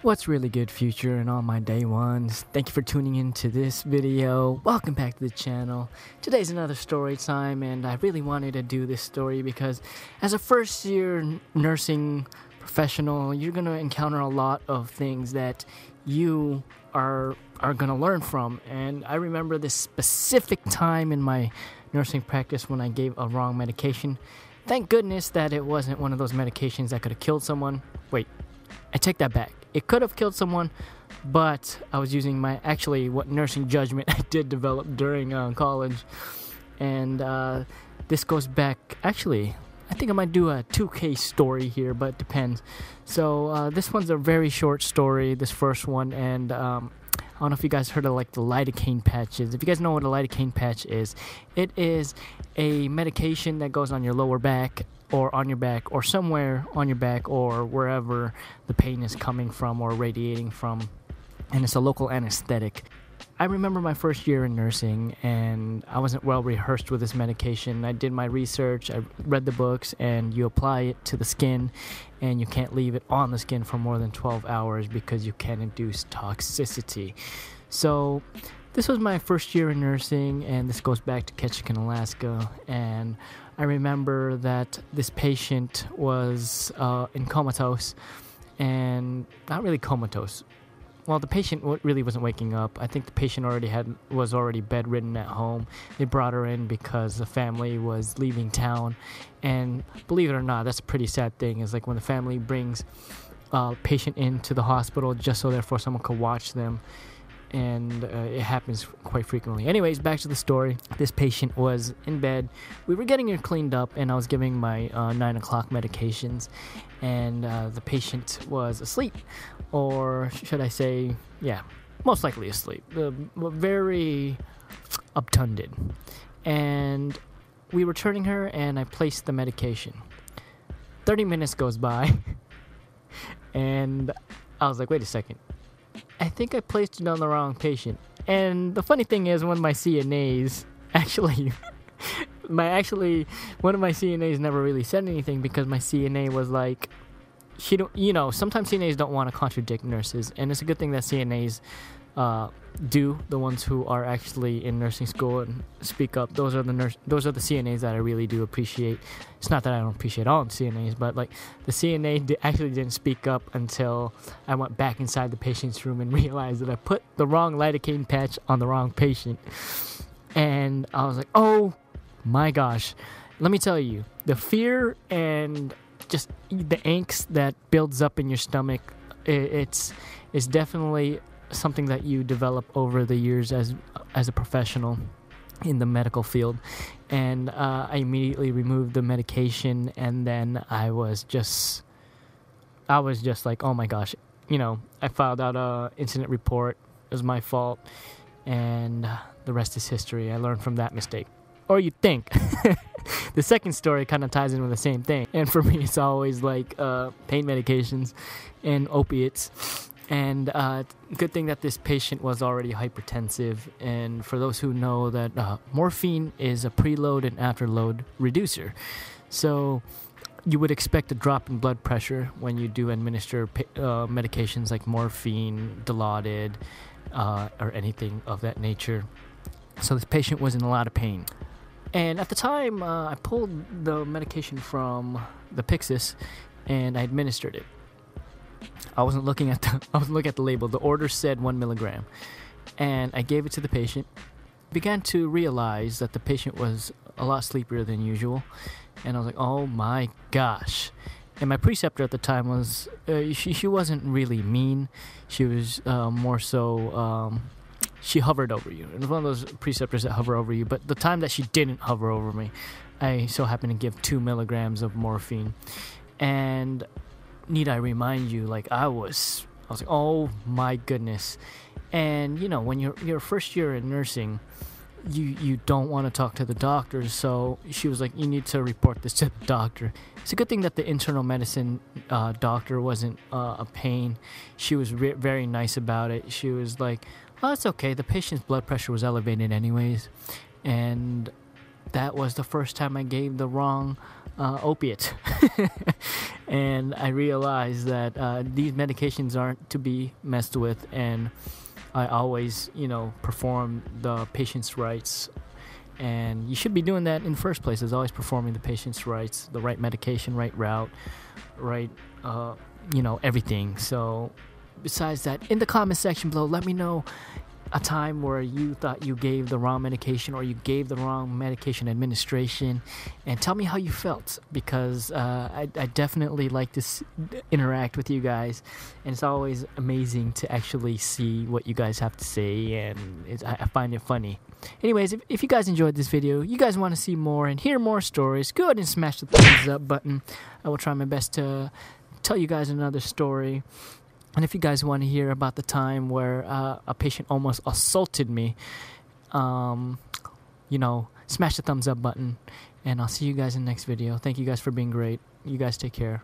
What's really good, future and all my day ones? Thank you for tuning in to this video. Welcome back to the channel. Today's another story time, and I really wanted to do this story because as a first year nursing professional, you're going to encounter a lot of things that you are going to learn from. And I remember this specific time in my nursing practice when I gave a wrong medication. Thank goodness that it wasn't one of those medications that could have killed someone. Wait, I take that back. It could have killed someone, but I was using what nursing judgment I did develop during college. And this goes back, I think I might do a 2K story here, but it depends. So this one's a very short story, this first one, and I don't know if you guys heard of the Lidocaine Patches. If you guys know what a Lidocaine Patch is, it is a medication that goes on your lower back or on your back or somewhere on your back or wherever the pain is coming from or radiating from, and it's a local anesthetic. I remember my first year in nursing, and I wasn't well rehearsed with this medication. I did my research, I read the books, and you apply it to the skin, and you can't leave it on the skin for more than 12 hours because you can induce toxicity. So this was my first year in nursing, and this goes back to Ketchikan, Alaska, and I remember that this patient was in comatose, and not really comatose. Well, the patient really wasn't waking up. I think the patient was already bedridden at home. They brought her in because the family was leaving town, and believe it or not, that's a pretty sad thing. Is like when the family brings a patient into the hospital just so therefore someone could watch them. And it happens quite frequently. Anyways, back to the story. This patient was in bed. We were getting her cleaned up, and I was giving my 9 o'clock medications, and the patient was asleep, or should I say, yeah, most likely asleep, very obtunded. And we were turning her, and I placed the medication. 30 minutes goes by, and I was like, wait a second. I think I placed it on the wrong patient. And the funny thing is, one of my CNAs one of my CNAs never really said anything because my CNA was like, sometimes CNAs don't want to contradict nurses, and it's a good thing that CNAs do, the ones who are actually in nursing school, and speak up. Those are the CNAs that I really do appreciate. It's not that I don't appreciate all CNAs, but the CNA actually didn't speak up until I went back inside the patient's room and realized that I put the wrong lidocaine patch on the wrong patient. And I was like, oh my gosh. Let me tell you, the fear and just the angst that builds up in your stomach, it's definitely something that you develop over the years as a professional in the medical field. And I immediately removed the medication, and then I was just like, oh my gosh, I filed out a incident report. It was my fault, and the rest is history. I learned from that mistake, or you'd think. The second story kind of ties in with the same thing, and for me it's always pain medications and opiates. And good thing that this patient was already hypertensive. And for those who know that morphine is a preload and afterload reducer. So you would expect a drop in blood pressure when you do administer medications like morphine, Dilaudid, or anything of that nature. So this patient was in a lot of pain. And at the time, I pulled the medication from the Pyxis and I administered it. I wasn't looking at the label. The order said 1 milligram, and I gave it to the patient. Began to realize that the patient was a lot sleepier than usual, and I was like, oh my gosh. And my preceptor at the time was she wasn't really mean. She was more so she hovered over you. And it was one of those preceptors that hover over you. But the time that she didn't hover over me, I so happened to give 2 milligrams of morphine. And need I remind you, I was like, oh my goodness. And when you're first year in nursing, you don't want to talk to the doctor. So she was like, you need to report this to the doctor. It's a good thing that the internal medicine doctor wasn't a pain. She was very nice about it. She was like, oh, it's okay. The patient's blood pressure was elevated anyways. And that was the first time I gave the wrong opiate. And I realized that these medications aren't to be messed with, and I always, perform the patient's rights. And you should be doing that in the first place, is always performing the patient's rights, the right medication, right route, right, everything. So besides that, in the comment section below, let me know a time where you thought you gave the wrong medication or you gave the wrong medication administration, and tell me how you felt, because I definitely like to interact with you guys, and it's always amazing to actually see what you guys have to say, and I find it funny. Anyways, if you guys enjoyed this video, you guys want to see more and hear more stories, go ahead and smash the thumbs up button. I will try my best to tell you guys another story. And if you guys want to hear about the time where a patient almost assaulted me, smash the thumbs up button. And I'll see you guys in the next video. Thank you guys for being great. You guys take care.